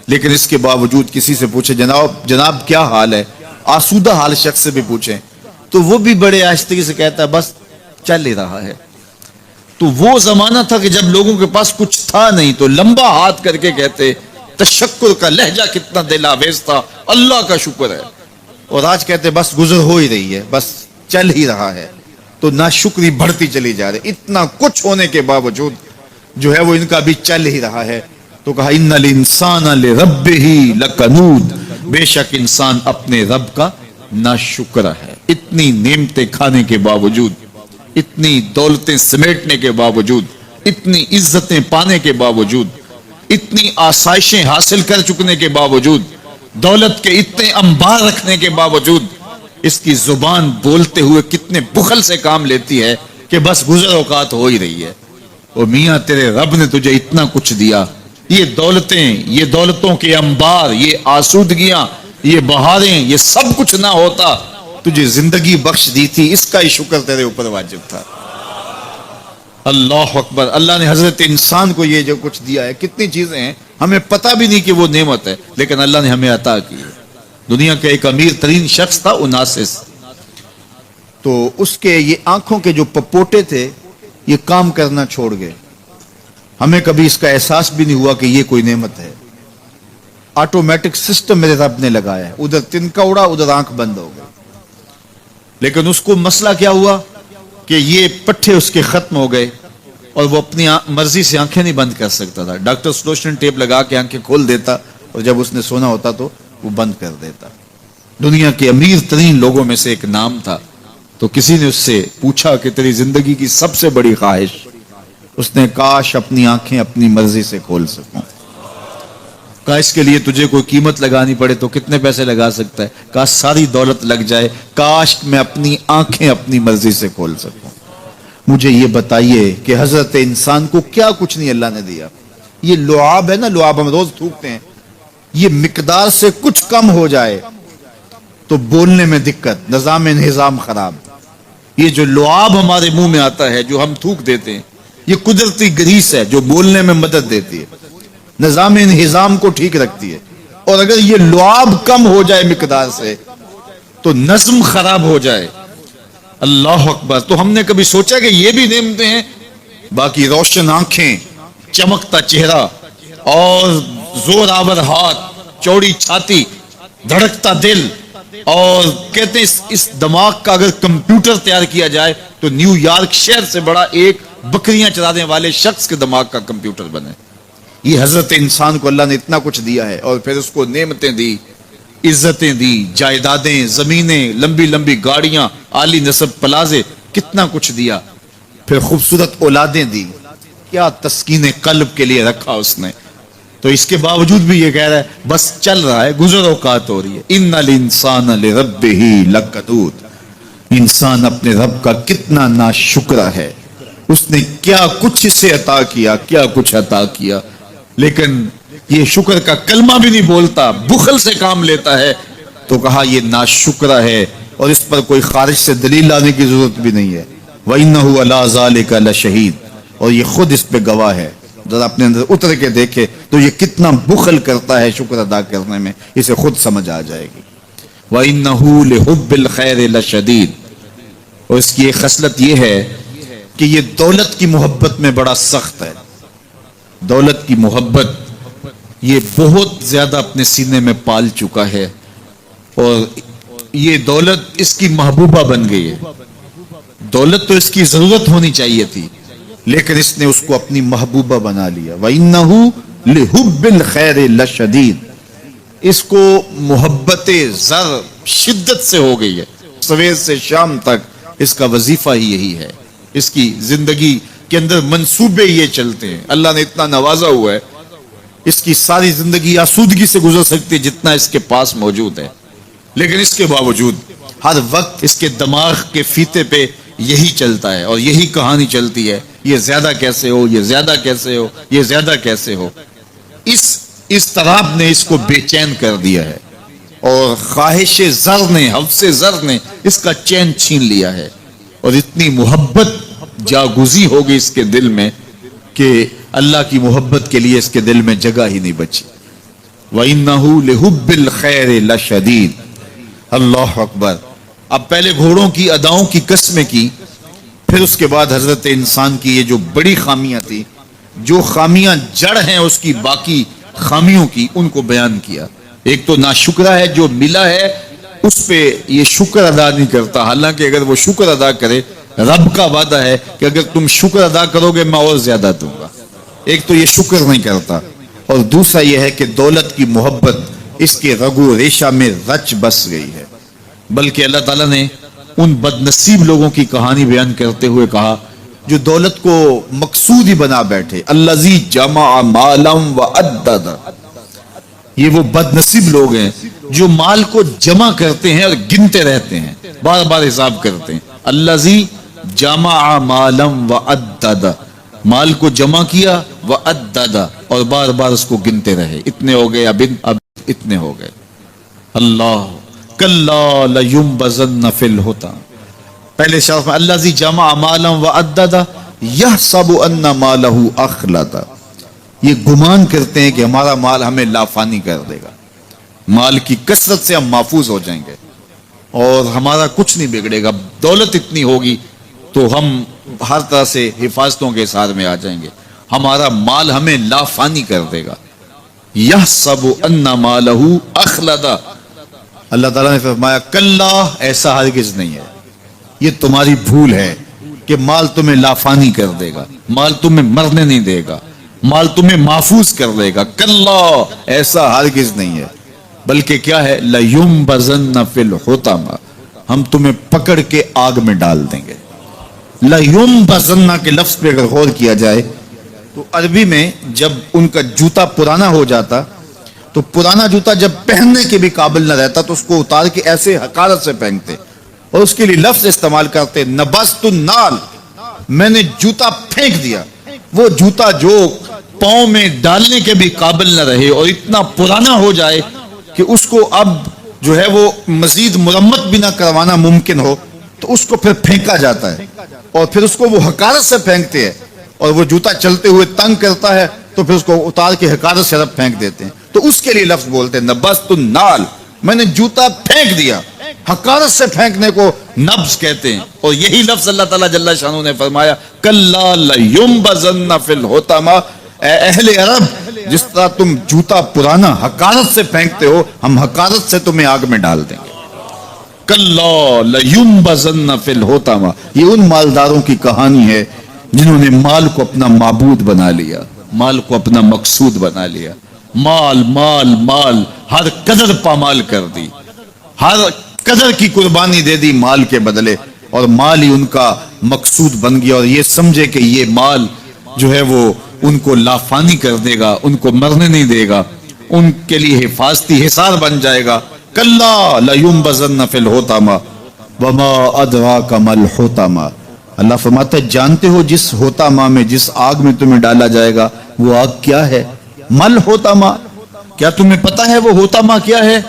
لیکن اس کے باوجود کسی سے پوچھے جناب کیا حال ہے، آسودہ حال شخص سے بھی پوچھیں تو وہ بھی بڑے آہستگی سے کہتا ہے بس چل ہی رہا ہے. تو وہ زمانہ تھا کہ جب لوگوں کے پاس کچھ تھا نہیں تو لمبا ہاتھ کر کے کہتے، تشکر کا لہجہ کتنا دل آویز تھا، اللہ کا شکر ہے. اور آج کہتے بس گزر ہو ہی رہی ہے، بس چل ہی رہا ہے. تو ناشکری بڑھتی چلی جا رہی. اتنا کچھ ہونے کے باوجود جو ہے وہ ان کا بھی چل ہی رہا ہے. تو کہا ان الانسان لربہ لکنود، بے شک انسان اپنے رب کا ناشکر ہے. اتنی نعمتیں کھانے کے باوجود، اتنی دولتیں سمیٹنے کے باوجود، اتنی عزتیں پانے کے باوجود، اتنی آسائشیں حاصل کر چکنے کے باوجود، دولت کے اتنے انبار رکھنے کے باوجود، اس کی زبان بولتے ہوئے کتنے بخل سے کام لیتی ہے کہ بس گزر اوقات ہو ہی رہی ہے. اور میاں تیرے رب نے تجھے اتنا کچھ دیا، یہ دولتیں، یہ دولتوں کے انبار، یہ آسودگیاں، یہ بہاریں، یہ سب کچھ نہ ہوتا، تجھے زندگی بخش دی تھی، اس کا ہی شکر تیرے اوپر واجب تھا. اللہ اکبر. اللہ نے حضرت انسان کو یہ جو کچھ دیا ہے، کتنی چیزیں ہیں ہمیں پتہ بھی نہیں کہ وہ نعمت ہے، لیکن اللہ نے ہمیں عطا کی ہے. دنیا کا ایک امیر ترین شخص تھا اناسس، تو اس کے یہ آنکھوں کے جو پپوٹے تھے یہ کام کرنا چھوڑ گئے. ہمیں کبھی اس کا احساس بھی نہیں ہوا کہ یہ کوئی نعمت ہے. آٹومیٹک سسٹم میرے رب نے لگایا ہے، ادھر تنکا اڑا ادھر آنکھ بند ہو گئی. لیکن اس کو مسئلہ کیا ہوا کہ یہ پٹھے اس کے ختم ہو گئے اور وہ اپنی مرضی سے آنکھیں نہیں بند کر سکتا تھا. ڈاکٹر سلوشن ٹیپ لگا کے آنکھیں کھول دیتا اور جب اس نے سونا ہوتا تو وہ بند کر دیتا. دنیا کے امیر ترین لوگوں میں سے ایک نام تھا. تو کسی نے اس سے پوچھا کہ تیری زندگی کی سب سے بڑی خواہش؟ اس نے کاش اپنی آنکھیں اپنی مرضی سے کھول سکوں. کہا اس کے لیے تجھے کوئی قیمت لگانی پڑے تو کتنے پیسے لگا سکتا ہے؟ کہا ساری دولت لگ جائے، کاش میں اپنی آنکھیں اپنی مرضی سے کھول سکوں. مجھے یہ بتائیے کہ حضرت انسان کو کیا کچھ نہیں اللہ نے دیا. یہ لعاب ہے نا، لعاب ہم روز تھوکتے ہیں، یہ مقدار سے کچھ کم ہو جائے تو بولنے میں دقت، نظام انہضام خراب. یہ جو لعاب ہمارے منہ میں آتا ہے جو ہم تھوک دیتے ہیں، یہ قدرتی گریس ہے جو بولنے میں مدد دیتی ہے، نظام انہضام کو ٹھیک رکھتی ہے. اور اگر یہ لعاب کم ہو جائے مقدار سے تو نظم خراب ہو جائے. اللہ اکبر. تو ہم نے کبھی سوچا کہ یہ بھی نعمتیں ہیں؟ باقی روشن آنکھیں، چمکتا چہرہ اور زور آور ہاتھ، چوڑی چھاتی، دھڑکتا دل، اور کہتے ہیں اس دماغ کا اگر کمپیوٹر تیار کیا جائے تو نیو یارک شہر سے بڑا ایک بکریاں چرانے والے شخص کے دماغ کا کمپیوٹر بنے. یہ حضرت انسان کو اللہ نے اتنا کچھ دیا ہے اور پھر اس کو نعمتیں دی، عزتیں دی، جائیدادیں، زمینیں، لمبی لمبی گاڑیاں، عالی نصب پلازے، کتنا کچھ دیا. پھر خوبصورت اولادیں دی، کیا تسکین قلب کے لیے رکھا اس نے. تو اس کے باوجود بھی یہ کہہ رہا ہے بس چل رہا ہے، گزر اوقات ہو رہی ہے. ان الانسان لربہ لکنود. انسان اپنے رب کا کتنا ناشکرا ہے. اس نے کیا کچھ اسے عطا کیا، کیا کچھ عطا کیا، لیکن یہ شکر کا کلمہ بھی نہیں بولتا، بخل سے کام لیتا ہے، تو کہا یہ ناشکرا ہے اور اس پر کوئی خارج سے دلیل لانے کی ضرورت بھی نہیں ہے۔ وَإِنَّهُ عَلَىٰ ذَلِكَ لَشَهِيدٌ، اور یہ خود اس پہ گواہ ہے۔ ذرا اپنے اندر اتر کے دیکھے تو یہ کتنا بخل کرتا ہے شکر ادا کرنے میں، اسے خود سمجھ آ جائے گی۔ وَإِنَّهُ لِحُبِّ الْخَيْرِ لَشَدِيدٌ، اور اس کی ایک خصلت یہ ہے کہ یہ دولت کی محبت میں بڑا سخت ہے۔ دولت کی محبت یہ بہت زیادہ اپنے سینے میں پال چکا ہے، اور یہ دولت اس کی محبوبہ بن گئی ہے۔ دولت تو اس کی ضرورت ہونی چاہیے تھی، لیکن اس نے اس کو اپنی محبوبہ بنا لیا۔ وَإِنَّهُ لِحُبِّ الْخَيْرِ لَشَدِيدٌ، اس کو محبت زر شدت سے ہو گئی ہے، سویر سے شام تک اس کا وظیفہ ہی یہی ہے، اس کی زندگی کے اندر منصوبے یہ چلتے ہیں۔ اللہ نے اتنا نوازا ہوا ہے، اس کی ساری زندگی آسودگی سے گزر سکتی ہے جتنا اس کے پاس موجود ہے، لیکن اس کے باوجود ہر وقت اس کے دماغ کے فیتے پہ یہی چلتا ہے اور یہی کہانی چلتی ہے، یہ زیادہ کیسے ہو، یہ زیادہ کیسے ہو، یہ زیادہ کیسے ہو۔ اس اضطراب نے اس کو بے چین کر دیا ہے، اور خواہش زر نے، حوث زر نے اس کا چین چھین لیا ہے، اور اتنی محبت جاگزی ہوگی اس کے دل میں کہ اللہ کی محبت کے لیے اس کے دل میں جگہ ہی نہیں بچی۔ وَإِنَّهُ لِحُبِّ الْخَيْرِ لَشَدِيدٌ، اللہ اکبر۔ اب پہلے گھوڑوں کی اداؤں کی قسمیں کی، پھر اس کے بعد حضرت انسان کی یہ جو بڑی خامیاں تھی، جو خامیاں جڑ ہیں اس کی باقی خامیوں کی، ان کو بیان کیا۔ ایک تو ناشکرا ہے، جو ملا ہے اس پہ یہ شکر ادا نہیں کرتا، حالانکہ اگر وہ شکر ادا کرے، رب کا وعدہ ہے کہ اگر تم شکر ادا کرو گے میں اور زیادہ دوں گا۔ ایک تو یہ شکر نہیں کرتا، اور دوسرا یہ ہے کہ دولت کی محبت اس کے رگو ریشہ میں رچ بس گئی ہے۔ بلکہ اللہ تعالیٰ نے ان بد نصیب لوگوں کی کہانی بیان کرتے ہوئے کہا جو دولت کو مقصود ہی بنا بیٹھے، الذی جمع مالا وعدد، یہ وہ بد نصیب لوگ ہیں جو مال کو جمع کرتے ہیں اور گنتے رہتے ہیں، بار بار حساب کرتے ہیں۔ الذی جمع مالا وعدد، مال کو جمع کیا، وعدد، اور بار بار اس کو گنتے رہے، اتنے ہو گئے، اب اتنے ہو گئے۔ اللہ کلا لینبذن فی الحطام، پہلے شرف میں الذی جمع مالا وعدد یحسب ان مالہ اخلد، یہ گمان کرتے ہیں کہ ہمارا مال ہمیں لافانی کر دے گا، مال کی کثرت سے ہم محفوظ ہو جائیں گے اور ہمارا کچھ نہیں بگڑے گا، دولت اتنی ہوگی تو ہم ہر طرح سے حفاظتوں کے ساتھ میں آ جائیں گے، ہمارا مال ہمیں لافانی کر دے گا۔ یحسب ان مالہ اخلد، اللہ تعالیٰ نے فرمایا کلا، ایسا ہرگز نہیں ہے، یہ تمہاری بھول ہے کہ مال تمہیں لافانی کر دے گا، مال تمہیں مرنے نہیں دے گا، مال تمہیں محفوظ کر دے گا، کلا، ایسا ہرگز نہیں ہے، بلکہ کیا ہے، لَيُنبَذَنَّ فِي الْحُطَمَةِ، ہم تمہیں پکڑ کے آگ میں ڈال دیں گے۔ لَيُنبَذَنَّ کے لفظ پہ اگر غور کیا جائے تو عربی میں جب ان کا جوتا پرانا ہو جاتا تو پرانا جوتا جب پہننے کے بھی قابل نہ رہتا تو اس کو اتار کے ایسے حقارت سے پہنتے اور اس کے لیے لفظ استعمال کرتے، نبست النال، میں نے جوتا پھینک دیا، وہ جوتا جو پاؤں میں ڈالنے کے بھی قابل نہ رہے اور اتنا پرانا ہو جائے کہ اس کو اب جو ہے وہ مزید مرمت بھی نہ کروانا ممکن ہو، تو اس کو پھر پھینکا جاتا ہے اور پھر اس کو وہ حقارت سے پھینکتے ہیں، اور وہ جوتا چلتے ہوئے تنگ کرتا ہے تو پھر اس کو اتار کے حقارت سے رب پھینک دیتے ہیں، تو اس کے لیے لفظ بولتے ہیں نبست النال، میں نے جوتا پھینک دیا، حقارت سے پھینکنے کو نبض کہتے ہیں، اور یہی لفظ اللہ تعالیٰ جل شانہ نے فرمایا کلا لینبذن فی الحطمہ، اے اہل عرب، جس طرح تم جوتا پرانا حقارت سے پھینکتے ہو، ہم حقارت سے تمہیں آگ میں ڈال دیں گے۔ کلا لینبذن فی الحطمہ، یہ ان مالداروں کی کہانی ہے جنہوں نے مال کو اپنا معبود بنا لیا، مال کو اپنا مقصود بنا لیا، مال مال مال، ہر قدر پامال کر دی، ہر قدر کی قربانی دے دی مال کے بدلے، اور مال ہی ان کا مقصود بن گیا، اور یہ سمجھے کہ یہ مال جو ہے وہ ان کو لافانی کر دے گا، ان کو مرنے نہیں دے گا، ان کے لیے حفاظتی حصار بن جائے گا۔ کلا لینبذن فی الحطمہ وما ادراک ما الحطمہ، اللہ فرماتا ہے جانتے ہو جس ہوتا ماں میں جس آگ میں تمہیں ڈالا جائے گا وہ آگ کیا ہے؟ مل ہوتا ماں، کیا تمہیں پتا ہے وہ ہوتا ماں کیا ہے؟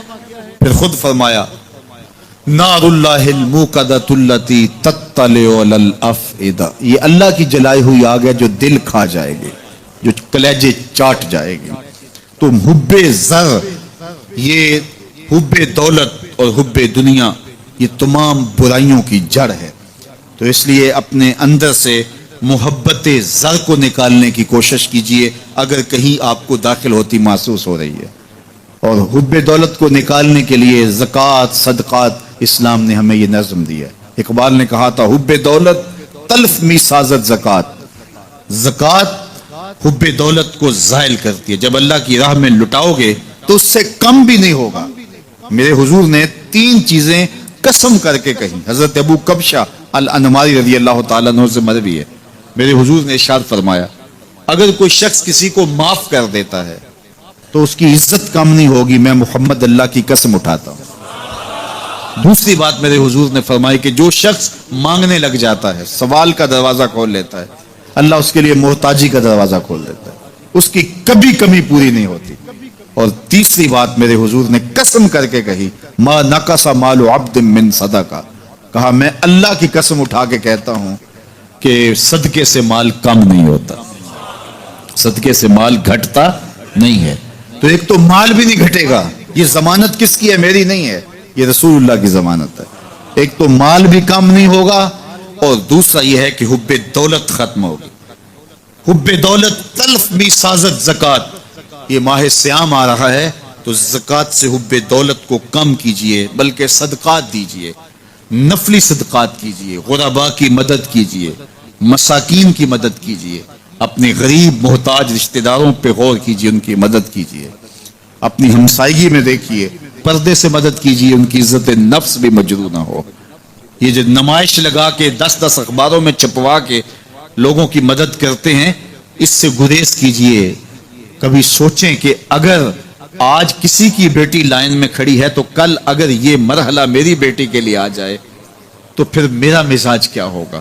پھر خود فرمایا نار اللہ الموقدۃ التی تطلع علی الافئدہ، یہ اللہ کی جلائی ہوئی آگ ہے جو دل کھا جائے گی، جو کلیجے چاٹ جائے گی۔ تو حب زر، یہ حب دولت اور حب دنیا، یہ تمام برائیوں کی جڑ ہے۔ تو اس لیے اپنے اندر سے محبت زر کو نکالنے کی کوشش کیجئے اگر کہیں آپ کو داخل ہوتی محسوس ہو رہی ہے، اور حب دولت کو نکالنے کے لیے زکوٰۃ صدقات اسلام نے ہمیں یہ نظم دی ہے۔ اقبال نے کہا تھا حب دولت تلف می سازت زکوٰۃ، زکوٰۃ حب دولت کو زائل کرتی ہے، جب اللہ کی راہ میں لٹاؤ گے تو اس سے کم بھی نہیں ہوگا۔ میرے حضور نے 3 چیزیں قسم کر کے کہیں، حضرت ابو کبشہ الانماری رضی اللہ تعالیٰ عنہ سے مروی ہے، میرے حضور نے ارشاد فرمایا اگر کوئی شخص کسی کو معاف کر دیتا ہے تو اس کی عزت کم نہیں ہوگی، میں محمد اللہ کی قسم اٹھاتا ہوں۔ دوسری بات میرے حضور نے فرمائی کہ جو شخص مانگنے لگ جاتا ہے، سوال کا دروازہ کھول لیتا ہے، اللہ اس کے لیے محتاجی کا دروازہ کھول دیتا ہے، اس کی کبھی کمی پوری نہیں ہوتی۔ اور تیسری بات میرے حضور نے قسم کر کے کہی ما نقص مال عبد من صدقہ، کہا میں اللہ کی قسم اٹھا کے کہتا ہوں کہ صدقے سے مال کم نہیں ہوتا، صدقے سے مال گھٹتا نہیں ہے۔ تو ایک تو مال بھی نہیں گھٹے گا، یہ ضمانت کس کی ہے؟ میری نہیں ہے، یہ رسول اللہ کی ضمانت ہے۔ ایک تو مال بھی کم نہیں ہوگا، اور دوسرا یہ ہے کہ حب دولت ختم ہوگی۔ حب دولت تلف می سازت زکوٰۃ، یہ ماہ سیام آ رہا ہے تو زکوٰۃ سے حب دولت کو کم کیجئے، بلکہ صدقات دیجئے، نفلی صدقات کیجئے، غرباء کی مدد کیجئے، مساکین کی مدد کیجئے، اپنے غریب محتاج رشتہ داروں پہ غور کیجئے، ان کی مدد کیجئے، اپنی ہمسائیگی میں دیکھیے، پردے سے مدد کیجئے، ان کی عزت نفس بھی مجروح نہ ہو۔ یہ جو نمائش لگا کے 10 اخباروں میں چھپوا کے لوگوں کی مدد کرتے ہیں، اس سے گریز کیجئے۔ کبھی سوچیں کہ اگر آج کسی کی بیٹی لائن میں کھڑی ہے تو کل اگر یہ مرحلہ میری بیٹی کے لیے آ جائے تو پھر میرا مزاج کیا ہوگا؟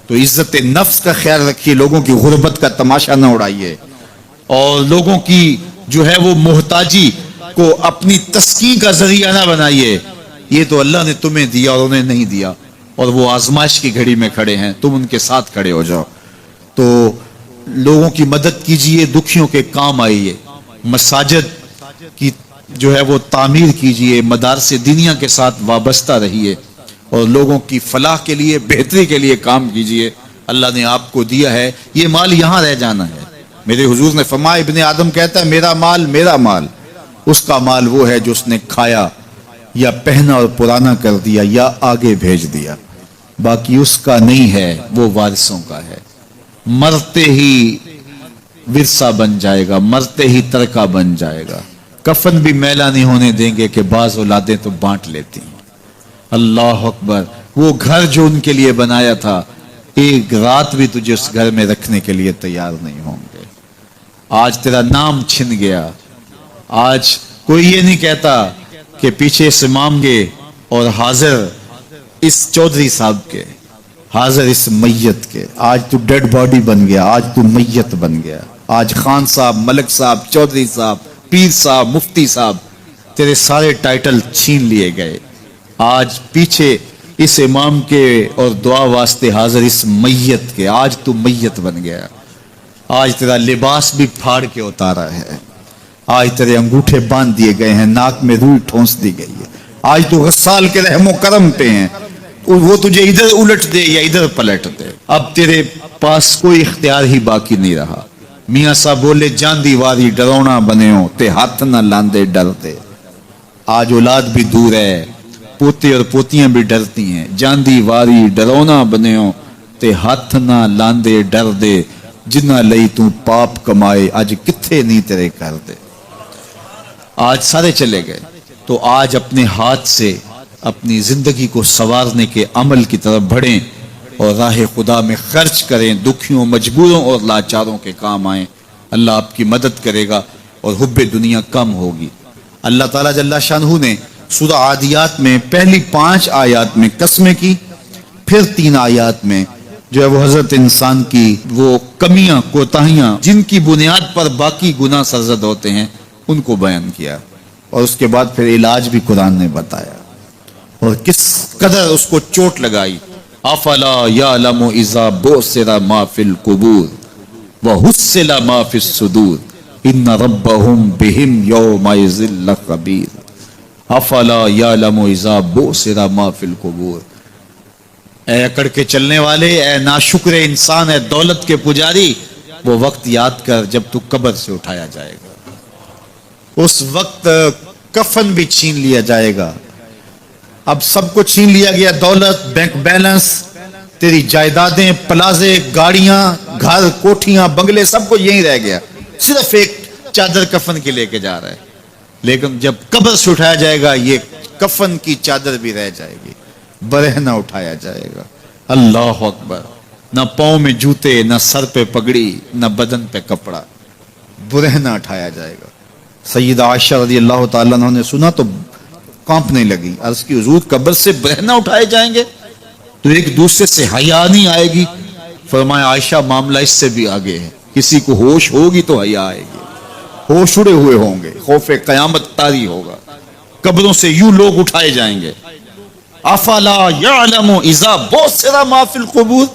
تو عزت نفس کا خیال رکھیے، لوگوں کی غربت کا تماشا نہ اڑائیے، اور لوگوں کی جو ہے وہ محتاجی کو اپنی تسکین کا ذریعہ نہ بنائیے۔ یہ تو اللہ نے تمہیں دیا اور انہیں نہیں دیا، اور وہ آزمائش کی گھڑی میں کھڑے ہیں، تم ان کے ساتھ کھڑے ہو جاؤ۔ تو لوگوں کی مدد کیجئے، دکھیوں کے کام آئیے، مساجد کی جو ہے وہ تعمیر کیجئے، مدارس دینیا کے ساتھ وابستہ رہیے، اور لوگوں کی فلاح کے لیے، بہتری کے لیے کام کیجئے۔ اللہ نے آپ کو دیا ہے، یہ مال یہاں رہ جانا ہے۔ میرے حضور نے فرمایا ابن آدم کہتا ہے میرا مال میرا مال، اس کا مال وہ ہے جو اس نے کھایا یا پہنا اور پرانا کر دیا یا آگے بھیج دیا، باقی اس کا نہیں ہے، وہ وارثوں کا ہے۔ مرتے ہی ورثہ بن جائے گا، مرتے ہی ترکہ بن جائے گا۔ کفن بھی میلا نہیں ہونے دیں گے کہ بعض اولادیں تو بانٹ لیتی ہیں۔ اللہ اکبر، وہ گھر جو ان کے لیے بنایا تھا، ایک رات بھی تجھے اس گھر میں رکھنے کے لیے تیار نہیں ہوں گے۔ آج تیرا نام چھن گیا، آج کوئی یہ نہیں کہتا کہ پیچھے سے مانگے اور حاضر اس چودھری صاحب کے، حاضر اس میت کے۔ آج تو ڈیڈ باڈی بن گیا، آج تو میت بن گیا۔ آج خان صاحب، ملک صاحب، چودھری صاحب، پیر صاحب، مفتی صاحب، تیرے سارے ٹائٹل چھین لیے گئے۔ آج پیچھے اس امام کے اور دعا واسطے حاضر اس میت کے، آج تو میت بن گیا۔ آج تیرا لباس بھی پھاڑ کے اتارا ہے، آج تیرے انگوٹھے باندھ دیے گئے ہیں، ناک میں روئی ٹھونس دی گئی ہے۔ آج تو غسال کے رحم و کرم پہ ہیں، وہ تجھے ادھر الٹ دے یا ادھر پلٹ دے، اب تیرے پاس کوئی اختیار ہی باقی نہیں رہا۔ میاں صاحب بولے جاندی واری ڈرونا بنےو تے ہاتھ نہ لاندے ڈرتے۔ آج اولاد بھی دور ہے، پوتے اور پوتیاں بھی ڈرتی ہیں۔ جاندی واری ڈرونا بنےو تے ہاتھ نہ لاندے ڈر دے، جنہ لئی تو پاپ کمائے اج کتھے نہیں تیرے کر دے۔ آج سارے چلے گئے، تو آج اپنے ہاتھ سے اپنی زندگی کو سنوارنے کے عمل کی طرف بڑھیں اور راہ خدا میں خرچ کریں، دکھیوں، مجبوروں اور لاچاروں کے کام آئیں۔ اللہ آپ کی مدد کرے گا اور حب دنیا کم ہوگی۔ اللہ تعالیٰ جل شانہ نے سورہ عادیات میں پہلی 5 آیات میں قسمیں کی، پھر 3 آیات میں جو ہے وہ حضرت انسان کی وہ کمیاں کوتاہیاں جن کی بنیاد پر باقی گناہ سرزد ہوتے ہیں ان کو بیان کیا، اور اس کے بعد پھر علاج بھی قرآن نے بتایا، اور کس قدر اس کو چوٹ لگائی. افلا یعلم اذا بعثر ما فی القبور وحصل ما فی الصدور ان ربهم بهم یومئذ لخبیر. افلا یعلم اذا بعثر ما فی القبور. اے اکڑ کے چلنے والے، اے ناشکر انسان، اے دولت کے پجاری، وہ وقت یاد کر جب تو قبر سے اٹھایا جائے گا. اس وقت کفن بھی چھین لیا جائے گا. اب سب کو چھین لیا گیا، دولت، بینک بیلنس، تیری جائیدادیں، پلازے، گاڑیاں، گھر، کوٹھیاں، بنگلے، سب کو یہی رہ گیا. صرف ایک چادر کفن کے لے کے جا رہا ہے. لیکن جب قبر سے اٹھایا جائے گا یہ کفن کی چادر بھی رہ جائے گی، برہنہ اٹھایا جائے گا. اللہ اکبر. نہ پاؤں میں جوتے، نہ سر پہ پگڑی، نہ بدن پہ کپڑا، برہنہ اٹھایا جائے گا. سیدہ عائشہ رضی اللہ تعالیٰ عنہ نے سنا تو کانپنے لگی. عرض کی حضور قبر سے برہنہ اٹھائے جائیں گے تو ایک دوسرے سے حیا نہیں آئے گی؟ فرمایا عائشہ معاملہ اس سے بھی آگے ہے. کسی کو ہوش ہوگی تو حیا آئے گی. ہوش اڑے ہوئے ہوں گے، خوف قیامت طاری ہوگا. قبروں سے یوں لوگ اٹھائے جائیں گے. افلا یعلم اذا بعثر ما فی القبور.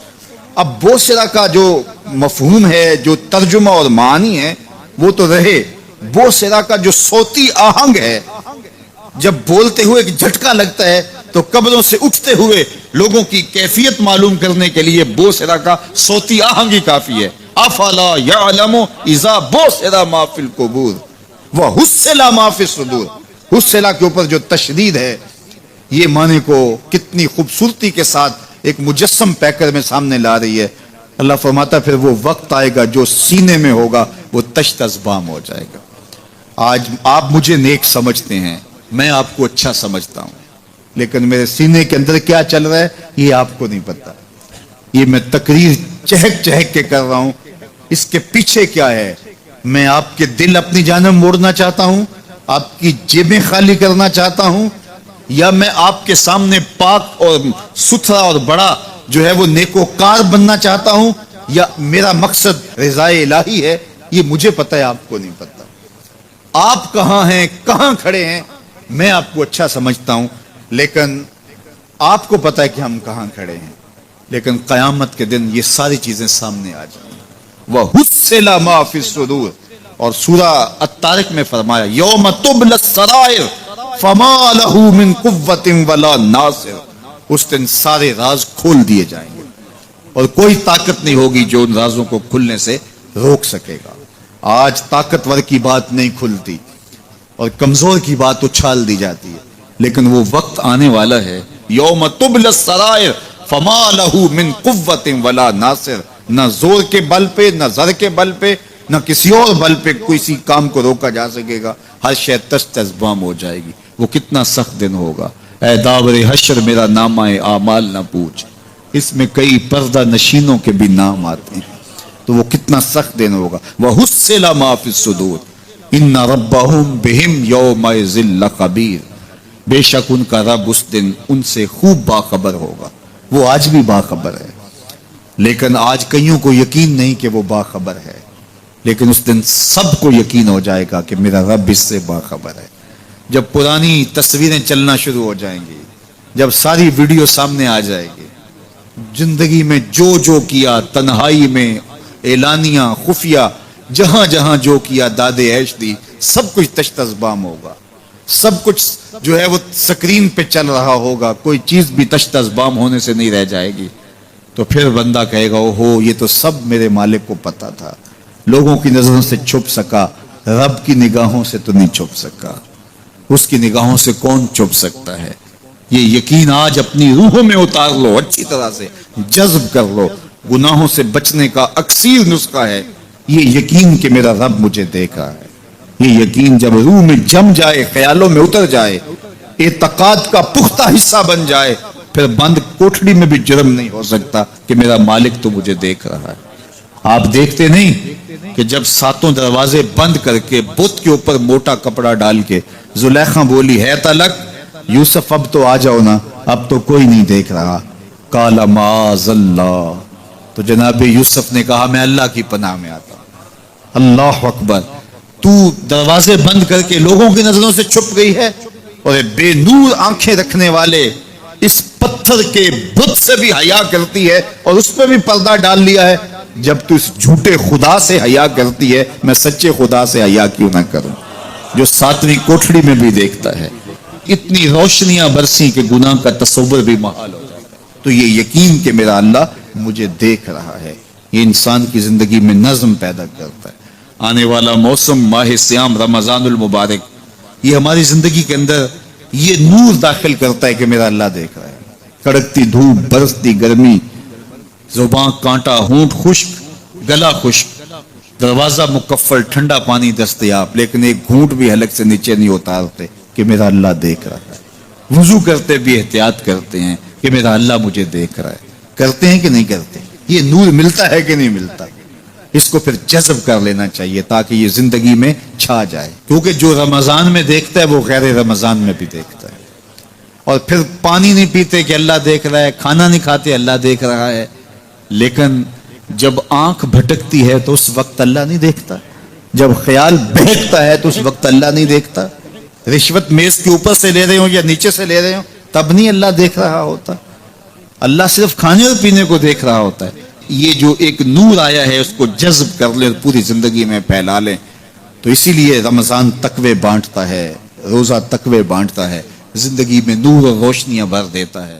اب بوسرا کا جو مفہوم ہے، جو ترجمہ اور معنی ہے وہ تو رہے. بوسرا کا جو صوتی آہنگ ہے، جب بولتے ہوئے ایک جھٹکا لگتا ہے تو قبروں سے اٹھتے ہوئے لوگوں کی کیفیت معلوم کرنے کے لیے بوسرا کا صوتی آہنگ ہی کافی ہے. افلا یعلم اذا بعثر ما فی القبور وحصل ما فی الصدور. حصلہ کے اوپر جو تشدید ہے، یہ معنی کو کتنی خوبصورتی کے ساتھ ایک مجسم پیکر میں سامنے لا رہی ہے. اللہ فرماتا پھر وہ وقت آئے گا جو سینے میں ہوگا وہ تشت ازبام ہو جائے گا. آج آپ مجھے نیک سمجھتے ہیں، میں آپ کو اچھا سمجھتا ہوں، لیکن میرے سینے کے اندر کیا چل رہا ہے یہ آپ کو نہیں پتا. یہ میں تقریر چہک چہک کے کر رہا ہوں، اس کے پیچھے کیا ہے؟ میں آپ کے دل اپنی جانب موڑنا چاہتا ہوں، آپ کی جیبیں خالی کرنا چاہتا ہوں، یا میں آپ کے سامنے پاک اور ستھرا اور بڑا جو ہے وہ نیکوکار بننا چاہتا ہوں، یا میرا مقصد رضا الہی ہے؟ یہ مجھے پتا ہے، آپ کو نہیں پتا. آپ کہاں ہیں، کہاں کھڑے ہیں، میں آپ کو اچھا سمجھتا ہوں، لیکن آپ کو پتا ہے کہ ہم کہاں کھڑے ہیں. لیکن قیامت کے دن یہ ساری چیزیں سامنے آ جائیں. وَحُصِّلَ مَا فِي الصُّدُورِ. اور سورہ الطارق میں فرمایا یوم تبل السرائر فما لہ من قوت ولا ناصر. اس دن سارے راز کھول دیے جائیں گے اور کوئی طاقت نہیں ہوگی جو ان رازوں کو کھلنے سے روک سکے گا. آج طاقتور کی بات نہیں کھلتی اور کمزور کی بات اچھال دی جاتی ہے، لیکن وہ وقت آنے والا ہے یوم تبل السرائر فما لہ من قوت ولا ناصر. نہ زور کے بل پہ، نہ زر کے بل پہ، نہ کسی اور بل پہ کسی کام کو روکا جا سکے گا. ہر شے تشت ازبام ہو جائے گی. وہ کتنا سخت دن ہوگا. اے داور حشر میرا نامہ اعمال نہ پوچھ، اس میں کئی پردہ نشینوں کے بھی نام آتے ہیں. تو وہ کتنا سخت دن ہوگا. وَحُصِّلَ مَا فِي الصُّدُورِ إِنَّ رَبَّهُمْ بِهِمْ يَوْمَئِذٍ لَخَبِيرٌ. بے شک ان کا رب اس دن ان سے خوب باخبر ہوگا. وہ آج بھی باخبر ہے، لیکن آج کئیوں کو یقین نہیں کہ وہ باخبر ہے، لیکن اس دن سب کو یقین ہو جائے گا کہ میرا رب اس سے باخبر ہے. جب پرانی تصویریں چلنا شروع ہو جائیں گی، جب ساری ویڈیو سامنے آ جائے گی، زندگی میں جو کیا، تنہائی میں، اعلانیہ، خفیہ، جہاں جہاں جو کیا، داد عیش دی، سب کچھ تشت ازبام ہوگا. سب کچھ جو ہے وہ سکرین پہ چل رہا ہوگا، کوئی چیز بھی تشت ازبام ہونے سے نہیں رہ جائے گی. تو پھر بندہ کہے گا اوہو یہ تو سب میرے مالک کو پتا تھا. لوگوں کی نظروں سے چھپ سکا، رب کی نگاہوں سے تو نہیں چھپ سکا. اس کی نگاہوں سے کون چھپ سکتا ہے؟ یہ یقین آج اپنی روحوں میں اتار لو، اچھی طرح سے جذب کر لو. گناہوں سے بچنے کا اکثیر نسخہ ہے یہ یقین کہ میرا رب مجھے دیکھا ہے. یہ یقین جب روح میں جم جائے، خیالوں میں اتر جائے، اعتقاد کا پختہ حصہ بن جائے، پھر بند کوٹھڑی میں بھی جرم نہیں ہو سکتا کہ میرا مالک تو مجھے دیکھ رہا ہے. آپ دیکھتے نہیں کہ جب ساتوں دروازے بند کر کے بت کے اوپر موٹا کپڑا ڈال کے زلیخا بولی ہے تلک یوسف اب تو آ جاؤ نا، اب تو کوئی نہیں دیکھ رہا. قال معاذ اللہ تو جناب یوسف نے کہا میں اللہ کی پناہ میں آتا ہوں۔ اللہ اکبر، تو دروازے بند کر کے لوگوں کی نظروں سے چھپ گئی ہے اور بے نور آنکھیں رکھنے والے اس پتھر کے بت سے بھی حیا کرتی ہے اور اس پہ بھی پردہ ڈال لیا ہے۔ جب تو اس جھوٹے خدا سے حیا کرتی ہے، میں سچے خدا سے حیا کیوں نہ کروں جو 7ویں کوٹھڑی میں بھی دیکھتا ہے۔ اتنی روشنیاں برسی کہ گناہ کا تصور بھی محال ہو جاتا ہے۔ تو یہ یقین کہ میرا اللہ مجھے دیکھ رہا ہے، یہ انسان کی زندگی میں نظم پیدا کرتا ہے۔ آنے والا موسم ماہ سیام رمضان المبارک، یہ ہماری زندگی کے اندر یہ نور داخل کرتا ہے کہ میرا اللہ دیکھ رہا ہے۔ کڑکتی دھوپ، برستی گرمی، زبان کانٹا، ہونٹ خشک، گلا خشک، دروازہ مکفل، ٹھنڈا پانی دستیاب، لیکن ایک گھونٹ بھی حلق سے نیچے نہیں اتارتے کہ میرا اللہ دیکھ رہا ہے۔ وضو کرتے بھی احتیاط کرتے ہیں کہ میرا اللہ مجھے دیکھ رہا ہے۔ کرتے ہیں کہ نہیں کرتے؟ یہ نور ملتا ہے کہ نہیں ملتا؟ اس کو پھر جذب کر لینا چاہیے تاکہ یہ زندگی میں چھا جائے، کیونکہ جو رمضان میں دیکھتا ہے وہ غیر رمضان میں بھی دیکھتا ہے۔ اور پھر پانی نہیں پیتے کہ اللہ دیکھ رہا ہے، کھانا نہیں کھاتے اللہ دیکھ رہا ہے، لیکن جب آنکھ بھٹکتی ہے تو اس وقت اللہ نہیں دیکھتا، جب خیال بہکتا ہے تو اس وقت اللہ نہیں دیکھتا۔ رشوت میز کے اوپر سے لے رہے ہوں یا نیچے سے لے رہے ہوں تب نہیں اللہ دیکھ رہا ہوتا، اللہ صرف کھانے اور پینے کو دیکھ رہا ہوتا ہے۔ یہ جو ایک نور آیا ہے اس کو جذب کر لیں، پوری زندگی میں پھیلا لیں۔ تو اسی لیے رمضان تقوی بانٹتا ہے، روزہ تقوی بانٹتا ہے، زندگی میں نور اور روشنیاں بھر دیتا ہے۔